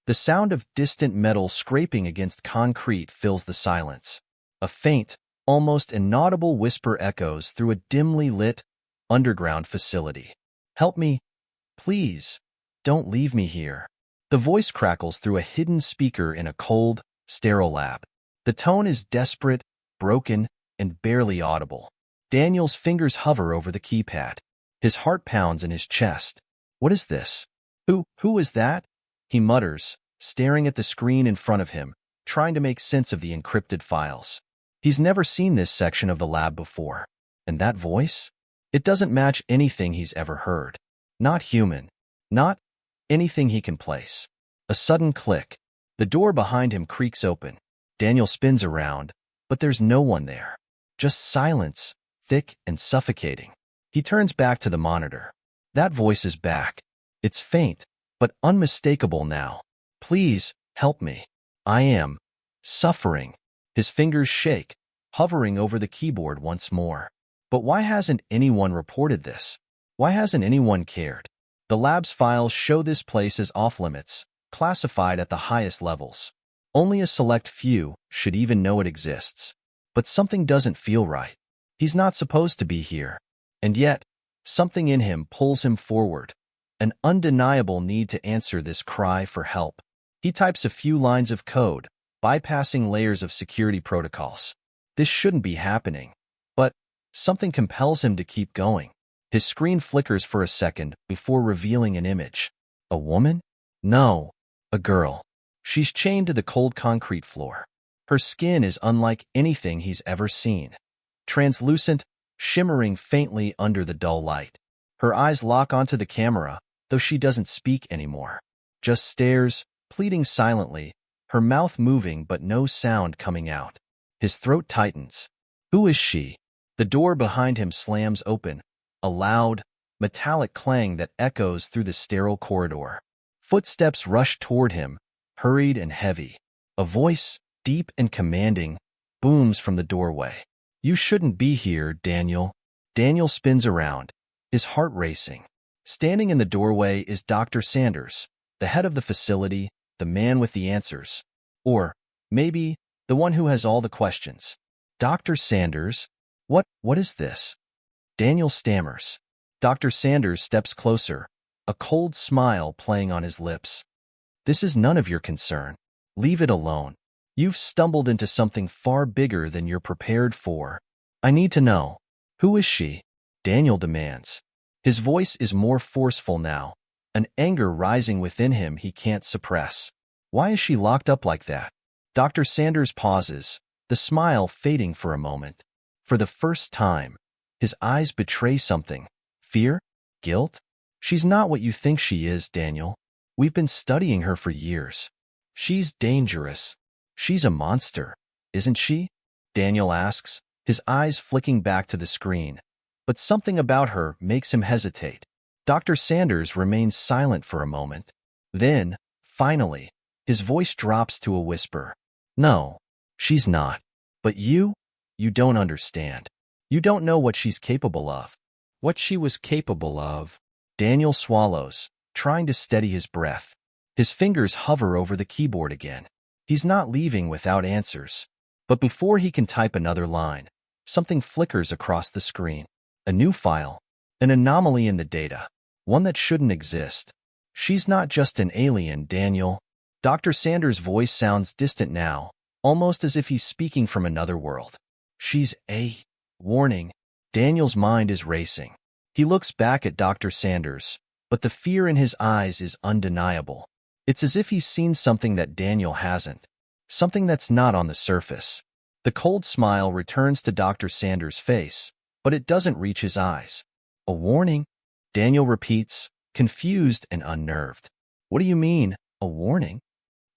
The sound of distant metal scraping against concrete fills the silence. A faint, almost inaudible whisper echoes through a dimly lit, underground facility. "Help me, please. Don't leave me here." The voice crackles through a hidden speaker in a cold, sterile lab. The tone is desperate, broken, and barely audible. Daniel's fingers hover over the keypad. His heart pounds in his chest. What is this? Who is that? He mutters, staring at the screen in front of him, trying to make sense of the encrypted files. He's never seen this section of the lab before. And that voice? It doesn't match anything he's ever heard. Not human. Not anything he can place. A sudden click. The door behind him creaks open. Daniel spins around, but there's no one there. Just silence, thick and suffocating. He turns back to the monitor. That voice is back. It's faint, but unmistakable now. "Please, help me. I am suffering." His fingers shake, hovering over the keyboard once more. But why hasn't anyone reported this? Why hasn't anyone cared? The lab's files show this place as off-limits, classified at the highest levels. Only a select few should even know it exists. But something doesn't feel right. He's not supposed to be here. And yet, something in him pulls him forward. An undeniable need to answer this cry for help. He types a few lines of code, bypassing layers of security protocols. This shouldn't be happening. But something compels him to keep going. His screen flickers for a second before revealing an image. A woman? No, a girl. She's chained to the cold concrete floor. Her skin is unlike anything he's ever seen. Translucent, shimmering faintly under the dull light. Her eyes lock onto the camera, though she doesn't speak anymore. Just stares, pleading silently, her mouth moving but no sound coming out. His throat tightens. Who is she? The door behind him slams open, a loud, metallic clang that echoes through the sterile corridor. Footsteps rush toward him, hurried and heavy. A voice, deep and commanding, booms from the doorway. "You shouldn't be here, Daniel." Daniel spins around, his heart racing. Standing in the doorway is Dr. Sanders, the head of the facility, the man with the answers. Or, maybe, the one who has all the questions. "Dr. Sanders, what is this?" Daniel stammers. Dr. Sanders steps closer, a cold smile playing on his lips. "This is none of your concern. Leave it alone. You've stumbled into something far bigger than you're prepared for. I need to know. Who is she?" Daniel demands. His voice is more forceful now, an anger rising within him he can't suppress. Why is she locked up like that? Dr. Sanders pauses, the smile fading for a moment. For the first time, his eyes betray something. Fear? Guilt? "She's not what you think she is, Daniel. We've been studying her for years. She's dangerous. She's a monster, isn't she?" Daniel asks, his eyes flicking back to the screen. But something about her makes him hesitate. Dr. Sanders remains silent for a moment. Then, finally, his voice drops to a whisper. "No, she's not. But you don't understand. You don't know what she's capable of." What she was capable of. Daniel swallows, trying to steady his breath. His fingers hover over the keyboard again. He's not leaving without answers. But before he can type another line, something flickers across the screen. A new file. An anomaly in the data. One that shouldn't exist. "She's not just an alien, Daniel." Dr. Sanders' voice sounds distant now, almost as if he's speaking from another world. "She's a warning." Daniel's mind is racing. He looks back at Dr. Sanders, but the fear in his eyes is undeniable. It's as if he's seen something that Daniel hasn't. Something that's not on the surface. The cold smile returns to Dr. Sanders' face, but it doesn't reach his eyes. "A warning?" Daniel repeats, confused and unnerved. "What do you mean, a warning?"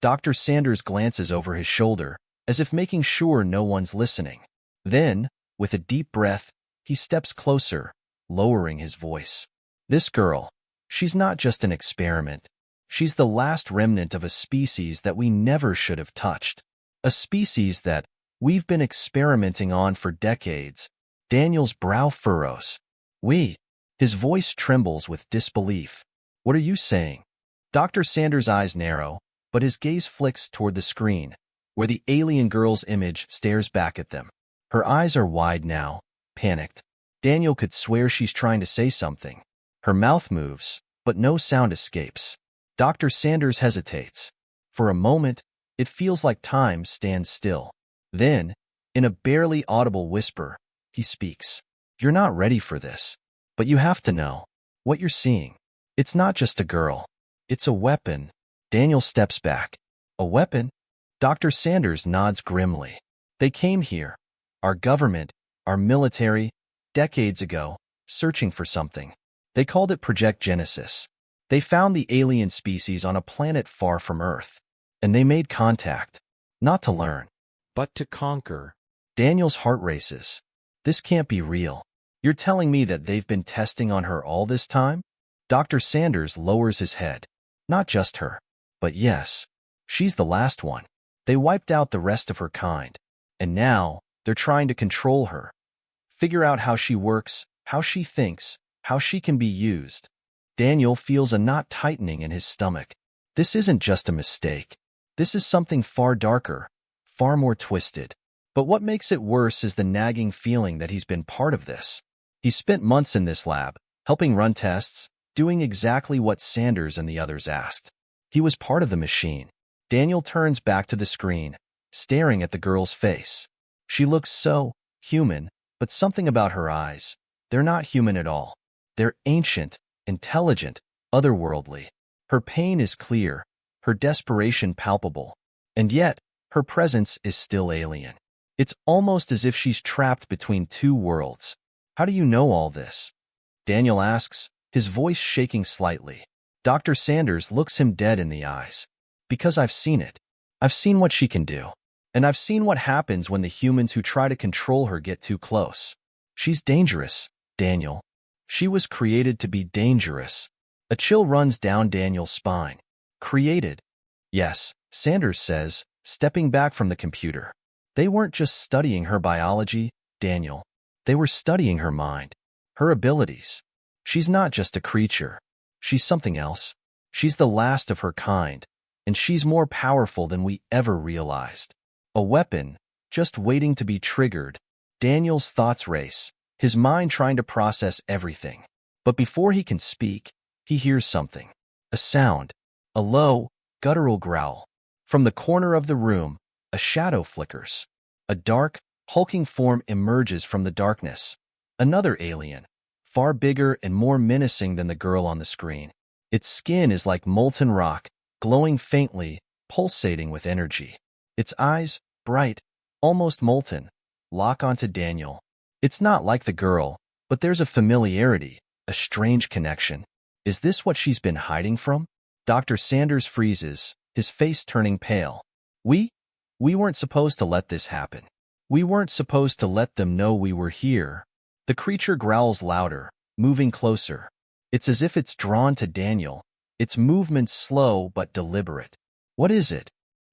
Dr. Sanders glances over his shoulder, as if making sure no one's listening. Then, with a deep breath, he steps closer, lowering his voice. "This girl, she's not just an experiment. She's the last remnant of a species that we never should have touched. A species that we've been experimenting on for decades." Daniel's brow furrows. "We?" His voice trembles with disbelief. "What are you saying?" Dr. Sanders' eyes narrow, but his gaze flicks toward the screen, where the alien girl's image stares back at them. Her eyes are wide now, panicked. Daniel could swear she's trying to say something. Her mouth moves, but no sound escapes. Dr. Sanders hesitates. For a moment, it feels like time stands still. Then, in a barely audible whisper, he speaks. You're not ready for this, but you have to know. What you're seeing, it's not just a girl. It's a weapon. Daniel steps back. A weapon? Dr. Sanders nods grimly. They came here, our government, our military, decades ago, searching for something. They called it Project Genesis. They found the alien species on a planet far from Earth. And they made contact. Not to learn, but to conquer. Daniel's heart races. This can't be real. You're telling me that they've been testing on her all this time? Dr. Sanders lowers his head. Not just her. But yes, she's the last one. They wiped out the rest of her kind. And now, they're trying to control her. Figure out how she works, how she thinks, how she can be used. Daniel feels a knot tightening in his stomach. This isn't just a mistake. This is something far darker, far more twisted. But what makes it worse is the nagging feeling that he's been part of this. He spent months in this lab, helping run tests, doing exactly what Sanders and the others asked. He was part of the machine. Daniel turns back to the screen, staring at the girl's face. She looks so human, but something about her eyes. They're not human at all. They're ancient, intelligent, otherworldly. Her pain is clear, her desperation palpable, and yet her presence is still alien. It's almost as if she's trapped between two worlds. How do you know all this? Daniel asks, his voice shaking slightly. Dr. Sanders looks him dead in the eyes. Because I've seen it. I've seen what she can do. And I've seen what happens when the humans who try to control her get too close. She's dangerous, Daniel. She was created to be dangerous. A chill runs down Daniel's spine. Created? Yes, Sanders says, stepping back from the computer. They weren't just studying her biology, Daniel. They were studying her mind, her abilities. She's not just a creature. She's something else. She's the last of her kind, and she's more powerful than we ever realized. A weapon, just waiting to be triggered. Daniel's thoughts race, his mind trying to process everything. But before he can speak, he hears something. A sound, a low, guttural growl. From the corner of the room, a shadow flickers. A dark, hulking form emerges from the darkness. Another alien, far bigger and more menacing than the girl on the screen. Its skin is like molten rock, glowing faintly, pulsating with energy. Its eyes, bright, almost molten, lock onto Daniel. It's not like the girl, but there's a familiarity, a strange connection. Is this what she's been hiding from? Dr. Sanders freezes, his face turning pale. We weren't supposed to let this happen. We weren't supposed to let them know we were here. The creature growls louder, moving closer. It's as if it's drawn to Daniel, its movements slow but deliberate. What is it?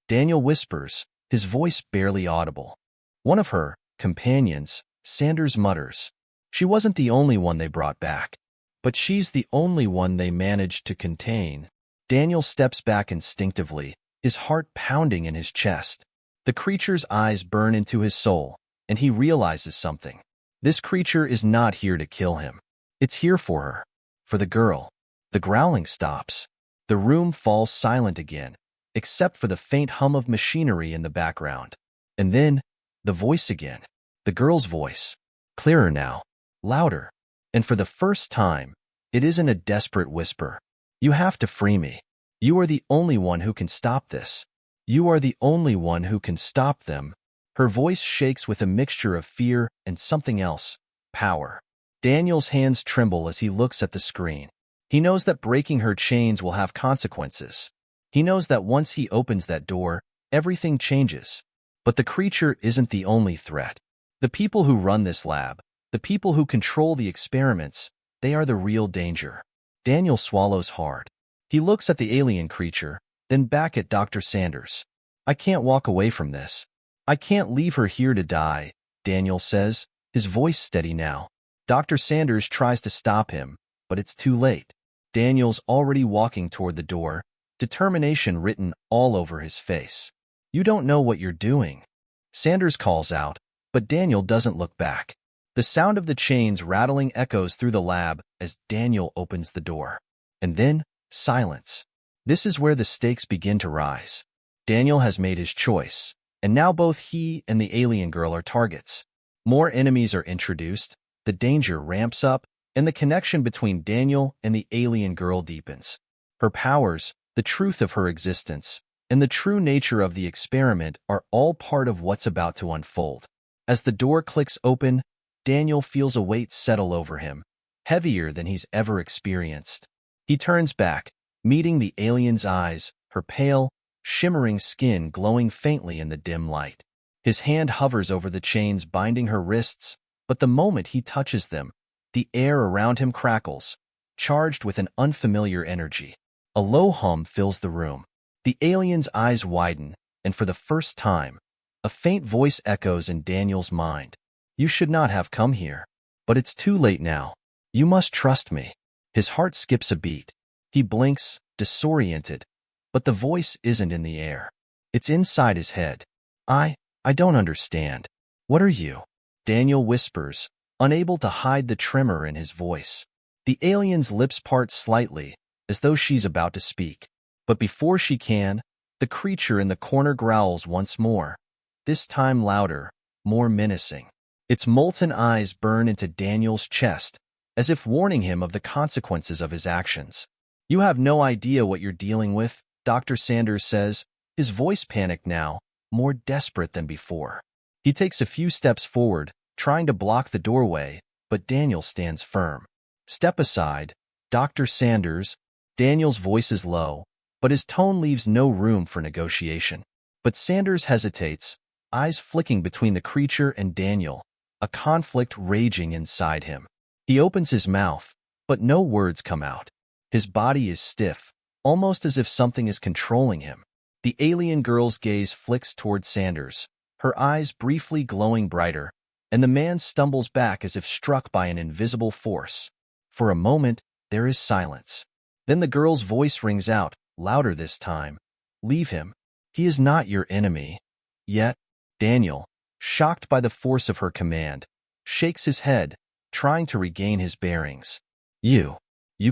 Daniel whispers, his voice barely audible. One of her companions, Sanders mutters. She wasn't the only one they brought back, but she's the only one they managed to contain. Daniel steps back instinctively, his heart pounding in his chest. The creature's eyes burn into his soul, and he realizes something. This creature is not here to kill him. It's here for her, for the girl. The growling stops. The room falls silent again, except for the faint hum of machinery in the background. And then, the voice again. The girl's voice. Clearer now. Louder. And for the first time, it isn't a desperate whisper. You have to free me. You are the only one who can stop this. You are the only one who can stop them. Her voice shakes with a mixture of fear and something else. Power. Daniel's hands tremble as he looks at the screen. He knows that breaking her chains will have consequences. He knows that once he opens that door, everything changes. But the creature isn't the only threat. The people who run this lab, the people who control the experiments, they are the real danger. Daniel swallows hard. He looks at the alien creature, then back at Dr. Sanders. I can't walk away from this. I can't leave her here to die, Daniel says, his voice steady now. Dr. Sanders tries to stop him, but it's too late. Daniel's already walking toward the door, determination written all over his face. "You don't know what you're doing," Sanders calls out, but Daniel doesn't look back. The sound of the chains rattling echoes through the lab as Daniel opens the door. And then, silence. This is where the stakes begin to rise. Daniel has made his choice, and now both he and the alien girl are targets. More enemies are introduced, the danger ramps up, and the connection between Daniel and the alien girl deepens. Her powers, the truth of her existence, and the true nature of the experiment are all part of what's about to unfold. As the door clicks open, Daniel feels a weight settle over him, heavier than he's ever experienced. He turns back, meeting the alien's eyes, her pale, shimmering skin glowing faintly in the dim light. His hand hovers over the chains binding her wrists, but the moment he touches them, the air around him crackles, charged with an unfamiliar energy. A low hum fills the room. The alien's eyes widen, and for the first time, a faint voice echoes in Daniel's mind. "You should not have come here. But it's too late now. You must trust me." His heart skips a beat. He blinks, disoriented, but the voice isn't in the air. It's inside his head. I don't understand. What are you?" Daniel whispers, unable to hide the tremor in his voice. The alien's lips part slightly, as though she's about to speak. But before she can, the creature in the corner growls once more, this time louder, more menacing. Its molten eyes burn into Daniel's chest, as if warning him of the consequences of his actions. "You have no idea what you're dealing with," Dr. Sanders says, his voice panicked now, more desperate than before. He takes a few steps forward, trying to block the doorway, but Daniel stands firm. "Step aside, Dr. Sanders." Daniel's voice is low, but his tone leaves no room for negotiation. But Sanders hesitates, eyes flicking between the creature and Daniel, a conflict raging inside him. He opens his mouth, but no words come out. His body is stiff, almost as if something is controlling him. The alien girl's gaze flicks toward Sanders, her eyes briefly glowing brighter, and the man stumbles back as if struck by an invisible force. For a moment, there is silence. Then the girl's voice rings out, louder this time. "Leave him. He is not your enemy." Yet, Daniel, shocked by the force of her command, shakes his head, trying to regain his bearings. You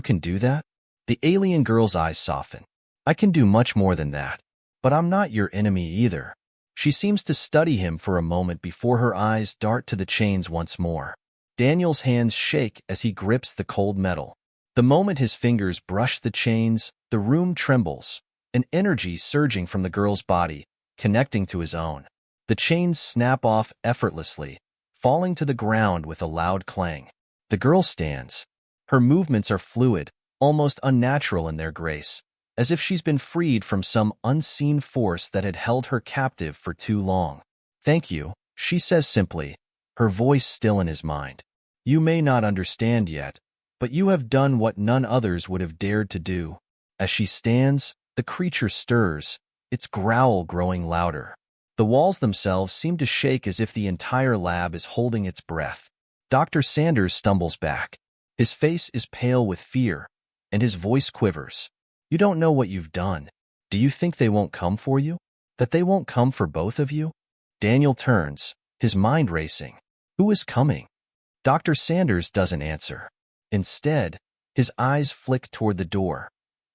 can do that?" The alien girl's eyes soften. "I can do much more than that. But I'm not your enemy either." She seems to study him for a moment before her eyes dart to the chains once more. Daniel's hands shake as he grips the cold metal. The moment his fingers brush the chains, the room trembles, an energy surging from the girl's body, connecting to his own. The chains snap off effortlessly, falling to the ground with a loud clang. The girl stands. Her movements are fluid, almost unnatural in their grace, as if she's been freed from some unseen force that had held her captive for too long. "Thank you," she says simply, her voice still in his mind. "You may not understand yet, but you have done what none others would have dared to do." As she stands, the creature stirs, its growl growing louder. The walls themselves seem to shake as if the entire lab is holding its breath. Dr. Sanders stumbles back. His face is pale with fear, and his voice quivers. "You don't know what you've done. Do you think they won't come for you? That they won't come for both of you?" Daniel turns, his mind racing. Who is coming? Dr. Sanders doesn't answer. Instead, his eyes flick toward the door.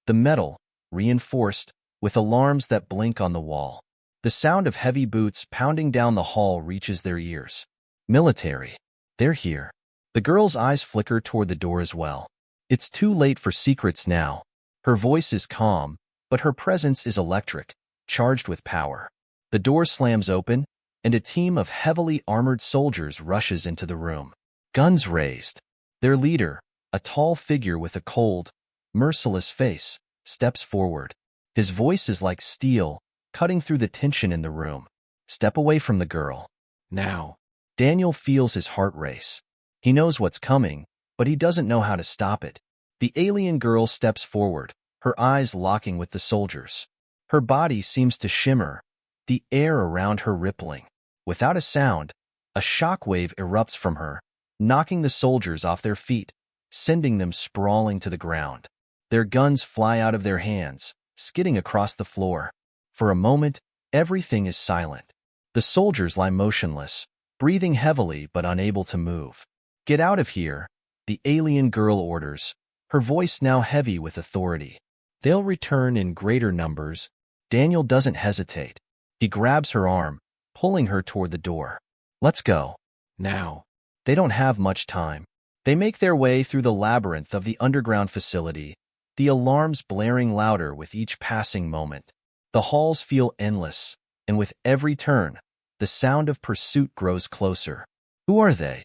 The metal, reinforced, with alarms that blink on the wall. The sound of heavy boots pounding down the hall reaches their ears. Military. They're here. The girl's eyes flicker toward the door as well. It's too late for secrets now. Her voice is calm, but her presence is electric, charged with power. The door slams open, and a team of heavily armored soldiers rushes into the room. Guns raised. Their leader, a tall figure with a cold, merciless face, steps forward. His voice is like steel, cutting through the tension in the room. "Step away from the girl. Now." Daniel feels his heart race. He knows what's coming, but he doesn't know how to stop it. The alien girl steps forward, her eyes locking with the soldiers. Her body seems to shimmer, the air around her rippling. Without a sound, a shockwave erupts from her, knocking the soldiers off their feet, sending them sprawling to the ground. Their guns fly out of their hands, skidding across the floor. For a moment, everything is silent. The soldiers lie motionless, breathing heavily but unable to move. "Get out of here," the alien girl orders, her voice now heavy with authority. "They'll return in greater numbers." Daniel doesn't hesitate. He grabs her arm, pulling her toward the door. "Let's go. Now." They don't have much time. They make their way through the labyrinth of the underground facility, the alarms blaring louder with each passing moment. The halls feel endless, and with every turn, the sound of pursuit grows closer. "Who are they?"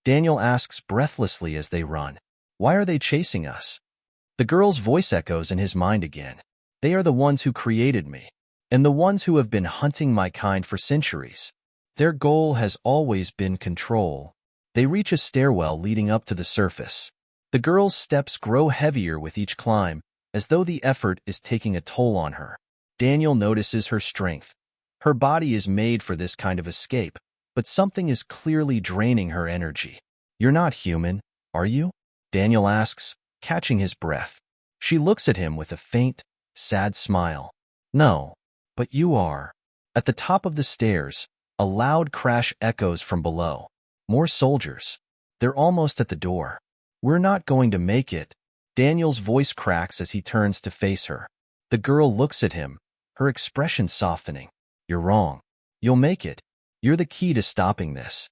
Daniel asks breathlessly as they run. "Why are they chasing us?" The girl's voice echoes in his mind again. "They are the ones who created me, and the ones who have been hunting my kind for centuries. Their goal has always been control." They reach a stairwell leading up to the surface. The girl's steps grow heavier with each climb, as though the effort is taking a toll on her. Daniel notices her strength. Her body is made for this kind of escape, but something is clearly draining her energy. "You're not human, are you?" Daniel asks, catching his breath. She looks at him with a faint, sad smile. "No, but you are." At the top of the stairs, a loud crash echoes from below. More soldiers. They're almost at the door. "We're not going to make it." Daniel's voice cracks as he turns to face her. The girl looks at him, her expression softening. "You're wrong. You'll make it. You're the key to stopping this.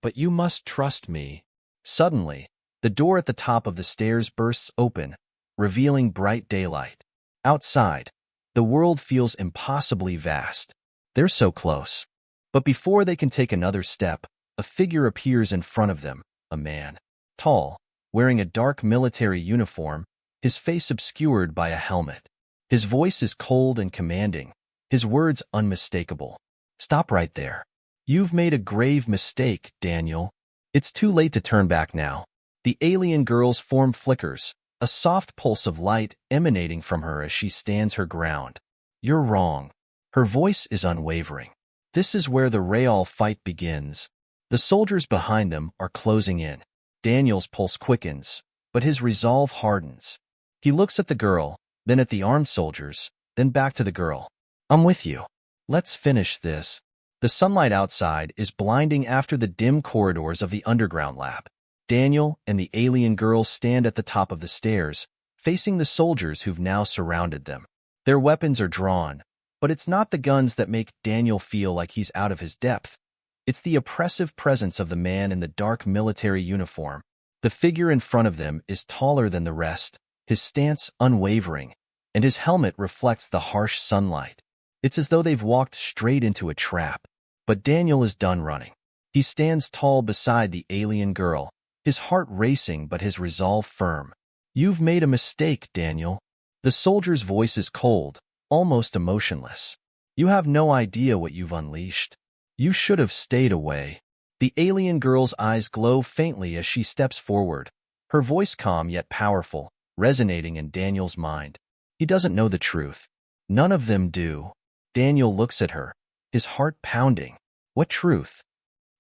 But you must trust me." Suddenly, the door at the top of the stairs bursts open, revealing bright daylight. Outside, the world feels impossibly vast. They're so close. But before they can take another step, a figure appears in front of them, a man. Tall, wearing a dark military uniform, his face obscured by a helmet. His voice is cold and commanding, his words unmistakable. "Stop right there. You've made a grave mistake, Daniel." It's too late to turn back now. The alien girl's form flickers, a soft pulse of light emanating from her as she stands her ground. "You're wrong." Her voice is unwavering. This is where the real fight begins. The soldiers behind them are closing in. Daniel's pulse quickens, but his resolve hardens. He looks at the girl, then at the armed soldiers, then back to the girl. "I'm with you. Let's finish this." The sunlight outside is blinding after the dim corridors of the underground lab. Daniel and the alien girl stand at the top of the stairs, facing the soldiers who've now surrounded them. Their weapons are drawn, but it's not the guns that make Daniel feel like he's out of his depth. It's the oppressive presence of the man in the dark military uniform. The figure in front of them is taller than the rest, his stance unwavering, and his helmet reflects the harsh sunlight. It's as though they've walked straight into a trap. But Daniel is done running. He stands tall beside the alien girl, his heart racing but his resolve firm. "You've made a mistake, Daniel." The soldier's voice is cold, almost emotionless. "You have no idea what you've unleashed. You should have stayed away." The alien girl's eyes glow faintly as she steps forward, her voice calm yet powerful, resonating in Daniel's mind. He doesn't know the truth. None of them do. Daniel looks at her, his heart pounding. What truth?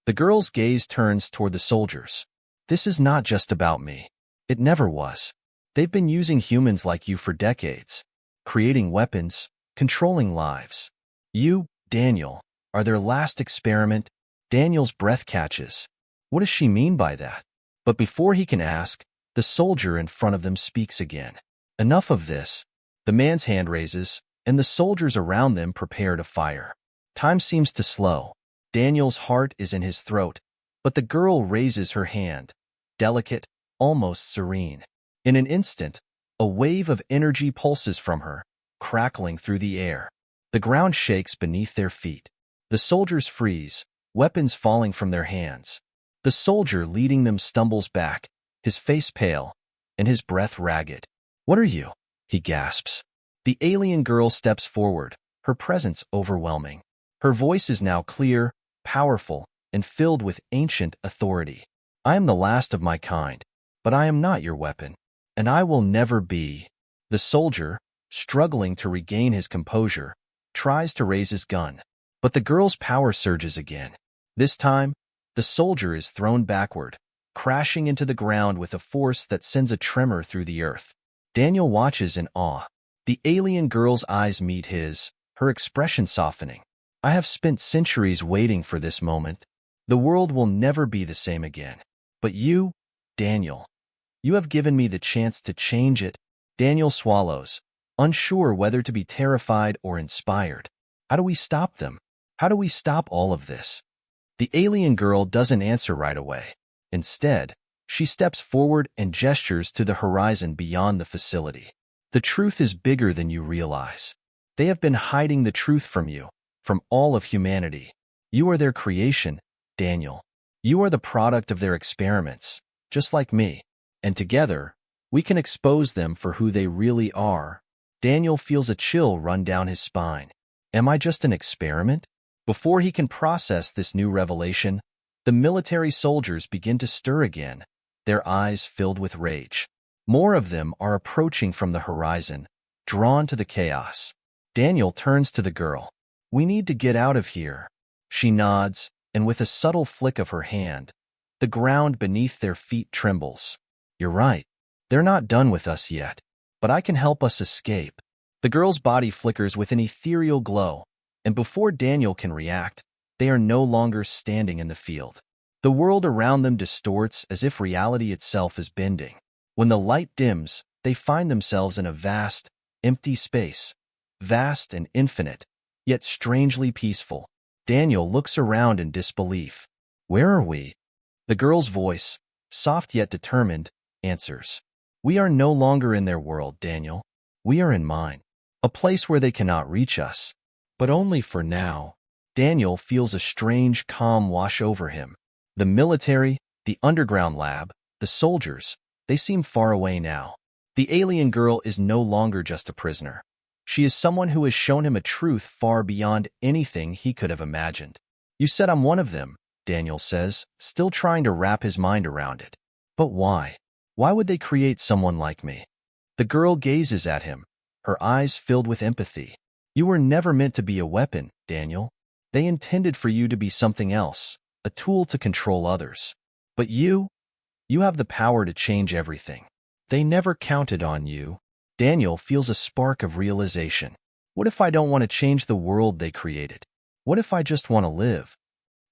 The girl's gaze turns toward the soldiers. "This is not just about me. It never was. They've been using humans like you for decades, creating weapons, controlling lives. You, Daniel, are their last experiment." Daniel's breath catches. What does she mean by that? But before he can ask, the soldier in front of them speaks again. "Enough of this." The man's hand raises, and the soldiers around them prepare to fire. Time seems to slow. Daniel's heart is in his throat, but the girl raises her hand, delicate, almost serene. In an instant, a wave of energy pulses from her, crackling through the air. The ground shakes beneath their feet. The soldiers freeze, weapons falling from their hands. The soldier leading them stumbles back, his face pale, and his breath ragged. "What are you?" he gasps. The alien girl steps forward, her presence overwhelming. Her voice is now clear, powerful, and filled with ancient authority. "I am the last of my kind, but I am not your weapon, and I will never be." The soldier, struggling to regain his composure, tries to raise his gun, but the girl's power surges again. This time, the soldier is thrown backward, crashing into the ground with a force that sends a tremor through the earth. Daniel watches in awe. The alien girl's eyes meet his, her expression softening. I have spent centuries waiting for this moment. The world will never be the same again. But you, Daniel, you have given me the chance to change it. Daniel swallows, unsure whether to be terrified or inspired. How do we stop them? How do we stop all of this? The alien girl doesn't answer right away. Instead, she steps forward and gestures to the horizon beyond the facility. The truth is bigger than you realize. They have been hiding the truth from you, from all of humanity. You are their creation, Daniel. You are the product of their experiments, just like me. And together, we can expose them for who they really are. Daniel feels a chill run down his spine. Am I just an experiment? Before he can process this new revelation, the military soldiers begin to stir again, their eyes filled with rage. More of them are approaching from the horizon, drawn to the chaos. Daniel turns to the girl. We need to get out of here. She nods, and with a subtle flick of her hand, the ground beneath their feet trembles. You're right. They're not done with us yet, but I can help us escape. The girl's body flickers with an ethereal glow, and before Daniel can react, they are no longer standing in the field. The world around them distorts as if reality itself is bending. When the light dims, they find themselves in a vast, empty space. Vast and infinite, yet strangely peaceful. Daniel looks around in disbelief. Where are we? The girl's voice, soft yet determined, answers. We are no longer in their world, Daniel. We are in mine. A place where they cannot reach us. But only for now. Daniel feels a strange calm wash over him. The military, the underground lab, the soldiers, they seem far away now. The alien girl is no longer just a prisoner. She is someone who has shown him a truth far beyond anything he could have imagined. You said I'm one of them, Daniel says, still trying to wrap his mind around it. But why? Why would they create someone like me? The girl gazes at him, her eyes filled with empathy. You were never meant to be a weapon, Daniel. They intended for you to be something else, a tool to control others. But you have the power to change everything. They never counted on you. Daniel feels a spark of realization. What if I don't want to change the world they created? What if I just want to live?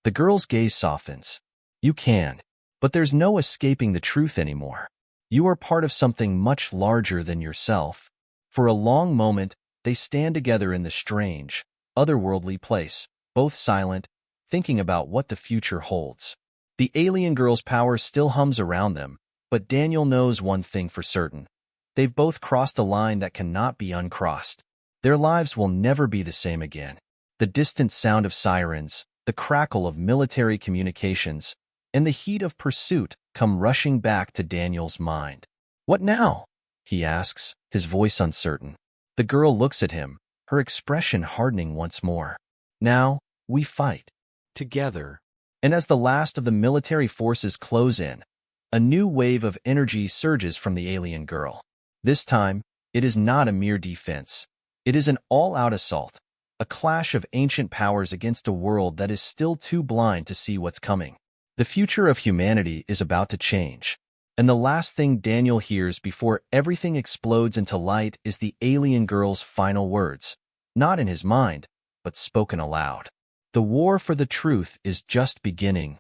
The girl's gaze softens. You can, but there's no escaping the truth anymore. You are part of something much larger than yourself. For a long moment, they stand together in the strange, otherworldly place, both silent, thinking about what the future holds. The alien girl's power still hums around them, but Daniel knows one thing for certain. They've both crossed a line that cannot be uncrossed. Their lives will never be the same again. The distant sound of sirens, the crackle of military communications, and the heat of pursuit come rushing back to Daniel's mind. What now? He asks, his voice uncertain. The girl looks at him, her expression hardening once more. Now, we fight. Together. And as the last of the military forces close in, a new wave of energy surges from the alien girl. This time, it is not a mere defense. It is an all-out assault, a clash of ancient powers against a world that is still too blind to see what's coming. The future of humanity is about to change, and the last thing Daniel hears before everything explodes into light is the alien girl's final words, not in his mind, but spoken aloud. The war for the truth is just beginning.